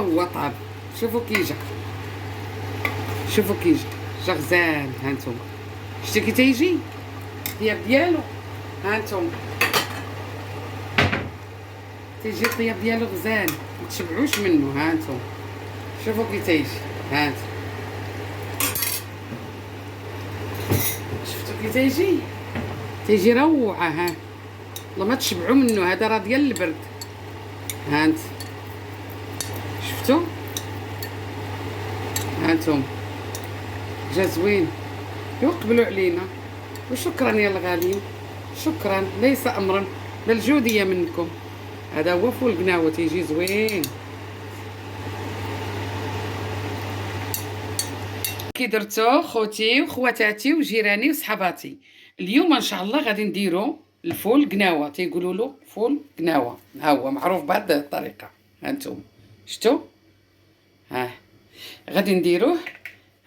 هو طاب. شوفوا كي جا، شوفوا كي جا غزال. ها نتوما شتي كي تيجي الطياب ديالو. ها نتوما تيجي الطياب ديالو غزال، متشبعوش منه. ها نتوما شوفوا كي تيجي. ها انتم شفتوا كي تيجي روعه. ها والله ما تشبعوا منه، هذا راه ديال البرد. ها انت شفتوا؟ ها انتم جا زوين. يقبلوا علينا وشكرا يا الغاليين، شكرا. ليس امرا بل جوديه منكم. هذا هو فول قناوه تيجي زوين. كي درتو خوتي وخواتاتي وجيراني وصحباتي، اليوم ان شاء الله غادي نديرو الفول قناوه. تيقولوا له فول قناوه، ها هو معروف بهذه الطريقه. ها انتم شفتوا؟ ها غادي نديروه.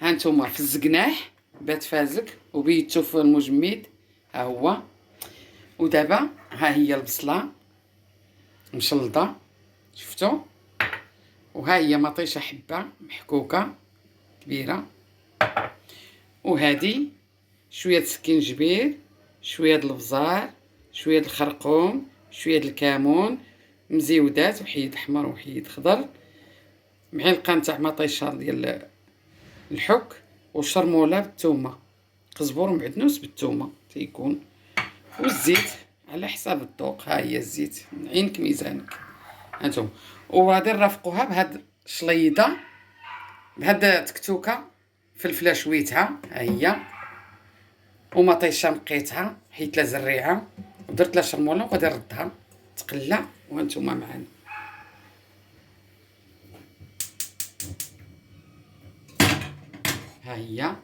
ها انتم فزقناه بات فازق وبيتو في المجمد. ها هو. ودابا ها هي البصله مشلضه، شفتوا؟ وها هي مطيشه حبه محكوكه كبيره، وهذه شويه السكينجبير، شويه الابزار، شويه الخرقوم، شويه الكمون، مزيودات وحيد احمر وحيد خضر، معلقه نتاع مطيشه ديال الحك، وشرموله بالثومه، قزبور معدنوس بالثومه تيكون، والزيت على حساب الذوق. ها هي الزيت، عينك ميزانك. هانتوما وغادي نرافقوها بهاد الشليضه، بهاد تكتوكه فلفله شويتها. ها هي ومطيشه مقيتها حيت لا زريعه ودرت لها شرموله وغادي نردها تقلى وانتوما معنا. ها هي.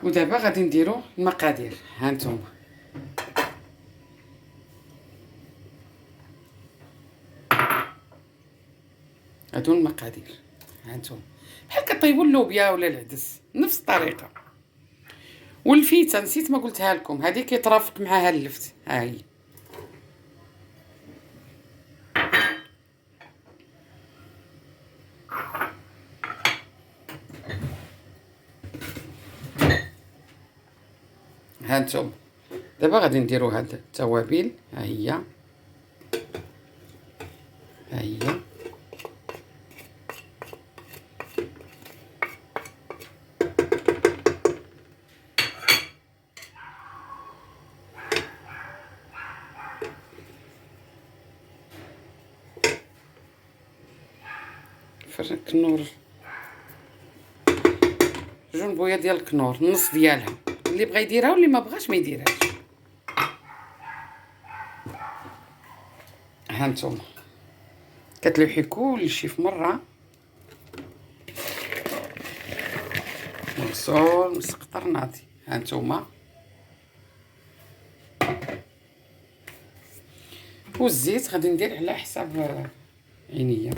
ودابا غادي نديرو المقادير. ها انتم هادو المقادير. ها انتم بحال كطيبوا اللوبيا ولا العدس نفس الطريقه. والفيته نسيت ما قلتها لكم، هذه كيترافق معها اللفت. ها هي. ها انتم دابا غادي نديرو هاد التوابل. ها هي. ها هي. الكنور، جنبويه ديال الكنور، النص ديالها، اللي بغى يديرها واللي ما بغاش ما يديرهاش. ها نتوما كتلوحي كلشي في مره، مغسول مسقطر ناضي. ها نتوما والزيت غادي ندير على حساب عينيا.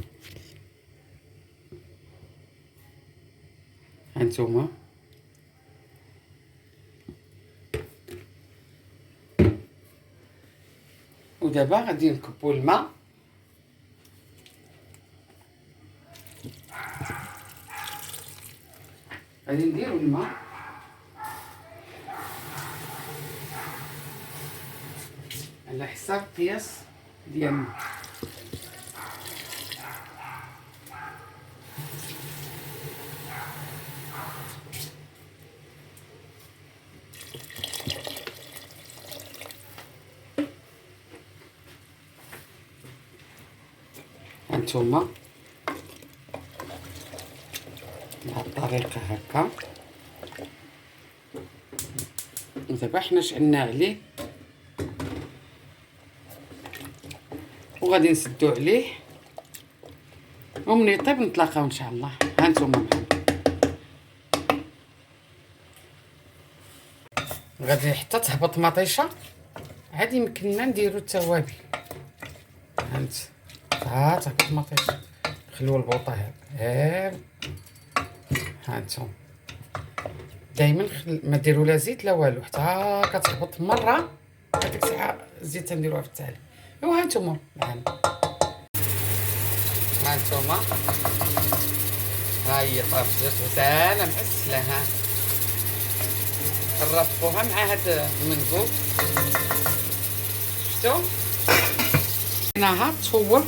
ها نتوما ودابا غادي نكبو الماء. غادي نديرو الماء على حساب قياس ديالنا. هانتوما بهاد الطريقه هكا. ودابا حنا شعلنا عليه وغادي نسدو عليه ومن يطيب نتلاقاو ان شاء الله. هانتوما معنا غادي حتى تهبط مطيشه عاد يمكننا نديرو التوابل. هانت ها تهبط مطيشه، خليو البوطه هكا. هانتوما دائما ما ديروا لا زيت لا والو حتى كتهبط مره، هذيك الساعه الزيت تنديروها في التالي. وها نتوما معنا، ها نتوما ها هي طابت وسالة معسلة. ها نرافقوها مع هاد المنقوب، شفتو هناها تفور.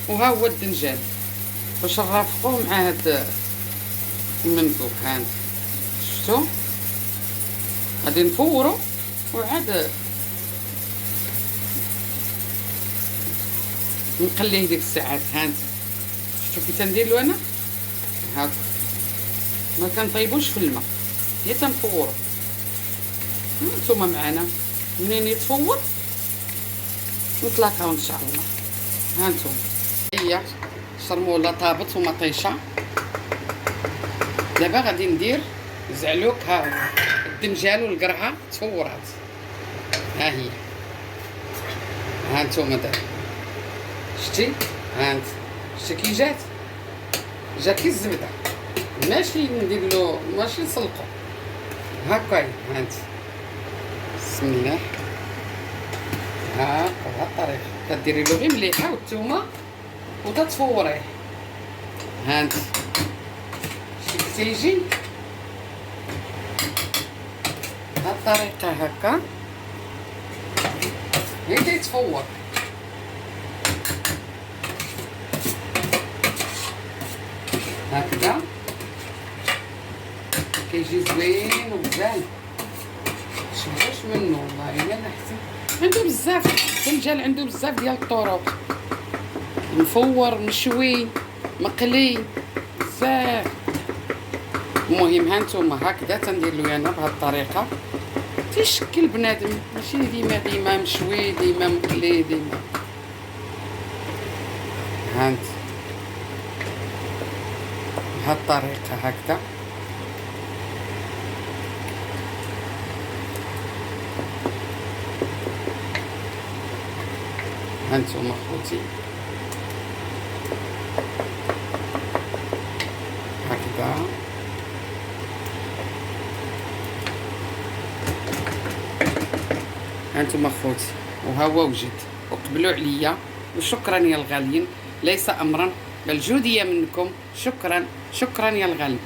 وها هو الدنجال باش نرافقوه مع هاد المنقوب. ها شفتو غادي نفورو وعاد نقليه ديك الساعات. ها شفتو كي تنديرلو انا هاك، ما كنطيبوش في الماء، هي تنفورو. نتوما معنا منين يتفور نتلاقاو ان شاء الله. ها نتوما هي الشرموله طابت ومطيشه. دابا غادي ندير زعلوك. ها الدنجال والقرعه تفورات، ها هي. ها نتوما دابا شتي، ها انت شتي كي جات كي الزبده، ماشي نديرلو ماشي نسلقو هكايا. ها انت بسم الله، ها بهاد الطريقه كديري له غير مليحه والثومه وتتفوريه. ها انت شتي تيجي بهاد الطريقه هكا غير تيتفور. هكذا كيجي زوين ومزال، متشبعوش منه والله الا احسن. عنده بزاف الدنجال، عنده بزاف ديال الطرق، مفور مشوي مقلي بزاف. المهم ها نتوما هكذا تنديرلو انا بهاد الطريقه تيشكل بنادم، ماشي ديما مشوي ديما مقلي ديما. هانت بهاد الطريقه هكذا هانتوما خوتي هكذا. هانتوما خوتي وها هو وجد، وقبلوا عليا وشكرا يا الغاليين، ليس امرا بل جوديه منكم. شكرا يا الغالي.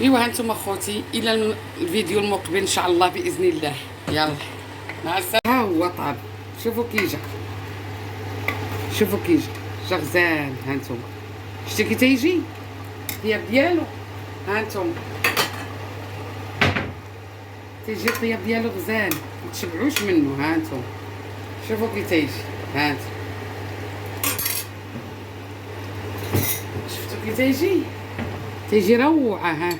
ايوا هانتوما خوتي الى الفيديو المقبل ان شاء الله باذن الله. يلا مع السلامه. ها هو طاب، شوفوا كي جا غزال. هانتوما شتي كي تيجي الطياب ديالو. هانتوما تيجي الطياب ديالو غزال، متشبعوش منه. هانتوما شوفوا كي تيجي. هانت شفتوا كي تيجي روعه. ها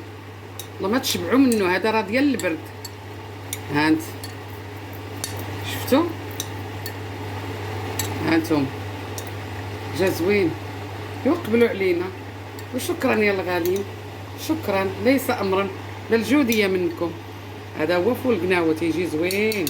والله ما تشبعوا منه، هذا راه ديال البرد. هانت شفتوا هانتوما جا زوين. يقبلوا علينا وشكرا يا الغاليين، شكرا ليس امرا بل جوديه منكم. هذا هو فول قناوه تيجي زوين.